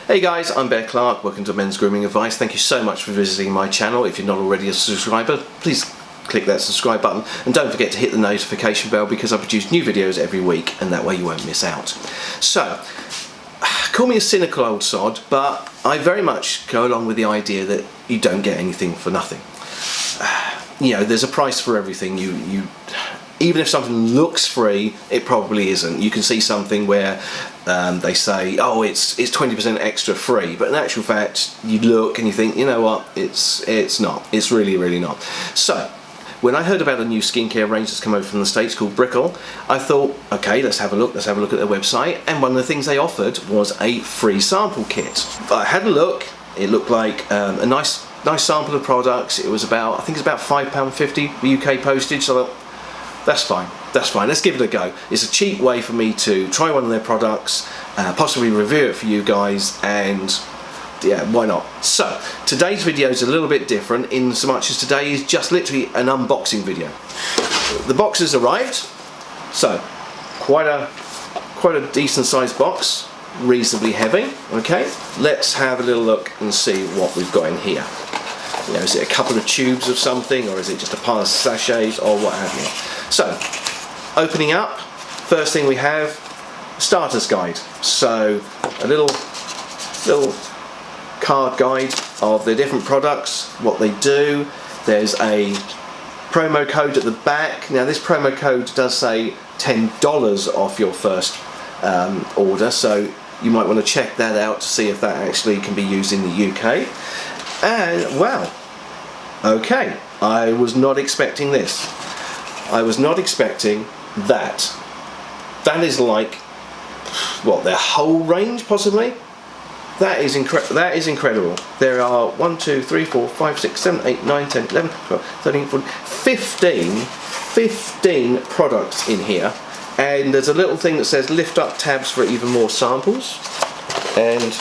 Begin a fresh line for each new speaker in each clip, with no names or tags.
Hey guys, I'm Bear Clark, welcome to Men's Grooming Advice. Thank you so much for visiting my channel. If you're not already a subscriber, please click that subscribe button and don't forget to hit the notification bell because I produce new videos every week and that way you won't miss out. So, call me a cynical old sod, but I very much go along with the idea that you don't get anything for nothing. You know, there's a price for everything. Even if something looks free, it probably isn't. You can see something where they say, oh, it's 20% extra free, but in actual fact, you look and you think, you know what, it's not. It's really not. So, when I heard about a new skincare range that's come over from the States called Brickell, I thought, okay, let's have a look at their website, and one of the things they offered was a free sample kit. I had a look, it looked like a nice sample of products. It was about, I think it's about £5.50 UK postage, so I thought, that's fine, let's give it a go. It's a cheap way for me to try one of their products, possibly review it for you guys, and yeah, why not? So, today's video is a little bit different in so much as today is just literally an unboxing video. The box has arrived, so quite a decent sized box, reasonably heavy. Okay, let's have a little look and see what we've got in here. You know, is it a couple of tubes of something, or is it just a pile of sachets, or what have you? So, opening up, first thing we have, starter's guide. So, a little card guide of the different products, what they do. There's a promo code at the back. Now, this promo code does say $10 off your first order, so you might want to check that out to see if that actually can be used in the UK. And, wow, okay, I was not expecting this. I was not expecting that. That is like, what, their whole range, possibly? That is incredible. There are 1, 2, 3, 4, 5, 6, 7, 8, 9, 10, 11, 12, 13, 14, 15 products in here. And there's a little thing that says lift up tabs for even more samples. And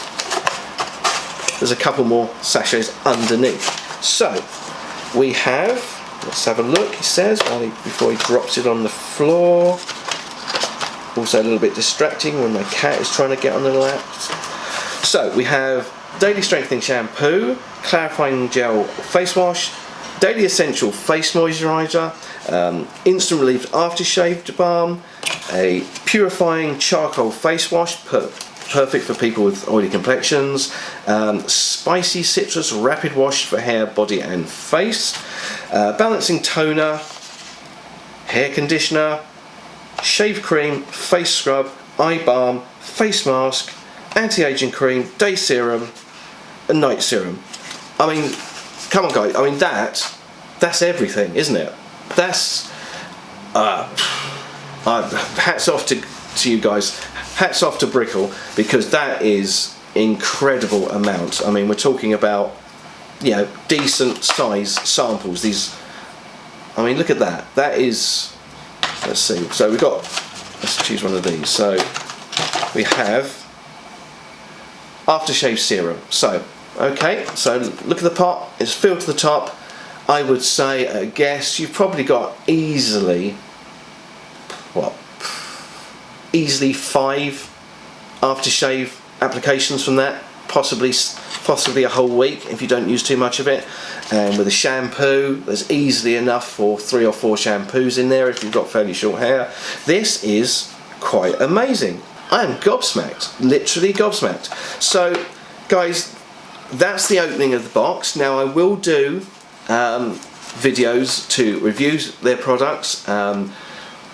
there's a couple more sachets underneath. So, we have, let's have a look, he says, before he drops it on the floor. Also a little bit distracting when my cat is trying to get on the lap. So, we have Daily Strengthening Shampoo, Clarifying Gel Face Wash, Daily Essential Face Moisturiser, Instant Relief Aftershave Balm, a Purifying Charcoal Face Wash, perfect for people with oily complexions, Spicy Citrus Rapid Wash for hair, body and face, Balancing Toner, Hair Conditioner, Shave Cream, Face Scrub, Eye Balm, Face Mask, Anti-Aging Cream, Day Serum and Night Serum. I mean, come on guys, I mean that's everything, isn't it? That's hats off to you guys. Hats off to Brickell, because that is incredible amount. I mean, we're talking about, you know, decent size samples. These, I mean, look at that. That is, let's see. So we've got, let's choose one of these. So we have aftershave serum. So, okay, so look at the pot. It's filled to the top. I would say, I guess, you've probably got easily, what? Easily 5 aftershave applications from that, possibly a whole week if you don't use too much of it. And with a shampoo, there's easily enough for 3 or 4 shampoos in there if you've got fairly short hair. This is quite amazing. I am gobsmacked, literally gobsmacked. So guys, that's the opening of the box. Now I will do videos to review their products.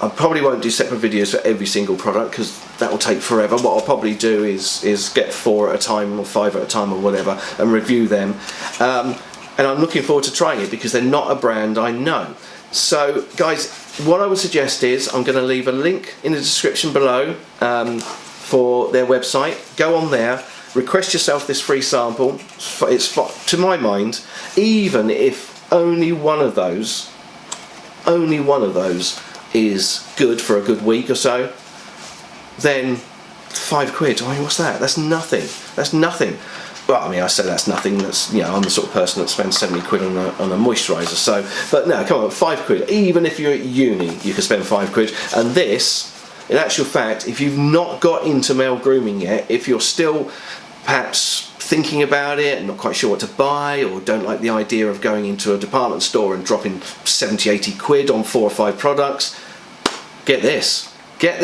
I probably won't do separate videos for every single product because that will take forever. What I'll probably do is get 4 at a time or 5 at a time or whatever and review them. And I'm looking forward to trying it because they're not a brand I know. So guys, what I would suggest is I'm going to leave a link in the description below for their website. Go on there, request yourself this free sample. It's, to my mind, even if only one of those is good for a good week or so, then £5. I mean, what's that? That's nothing. That's nothing. Well, I mean, I say that's nothing. That's, you know, I'm the sort of person that spends £70 on a moisturiser. So, but no, come on, £5. Even if you're at uni, you can spend £5. And this, in actual fact, if you've not got into male grooming yet, if you're still perhaps thinking about it and not quite sure what to buy, or don't like the idea of going into a department store and dropping 70-80 quid on 4 or 5 products, get this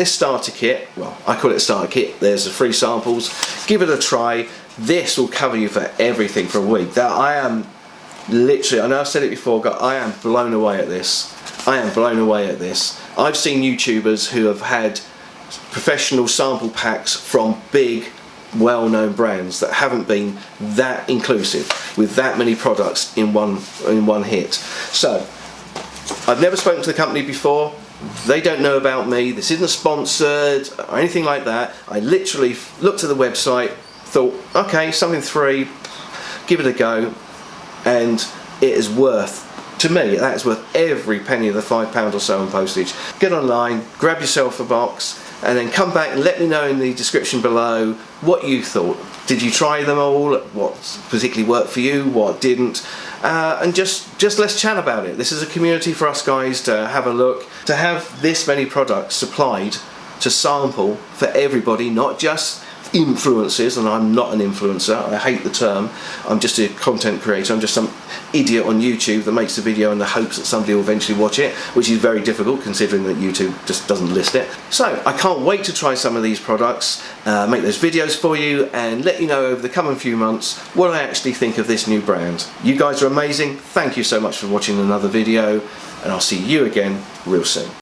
starter kit. Well, I call it a starter kit. There's the free samples. Give it a try. This will cover you for everything for a week. That I am literally, I know I've said it before, but I am blown away at this. I am blown away at this. I've seen YouTubers who have had professional sample packs from big, well-known brands that haven't been that inclusive with that many products in one hit. So I've never spoken to the company before. They don't know about me. This isn't sponsored or anything like that. I literally looked at the website, thought, okay, something free, give it a go, and it is worth, to me, that is worth every penny of the £5 or so on postage. Get online, grab yourself a box, and then come back and let me know in the description below what you thought. Did you try them all? What particularly worked for you? What didn't? And just let's chat about it. This is a community for us guys to have a look, to have this many products supplied to sample for everybody, not just influencers. And I'm not an influencer, I hate the term. I'm just a content creator. I'm just some idiot on YouTube that makes a video in the hopes that somebody will eventually watch it, which is very difficult considering that YouTube just doesn't list it. So I can't wait to try some of these products, make those videos for you, and let you know over the coming few months what I actually think of this new brand. You guys are amazing. Thank you so much for watching another video, and I'll see you again real soon.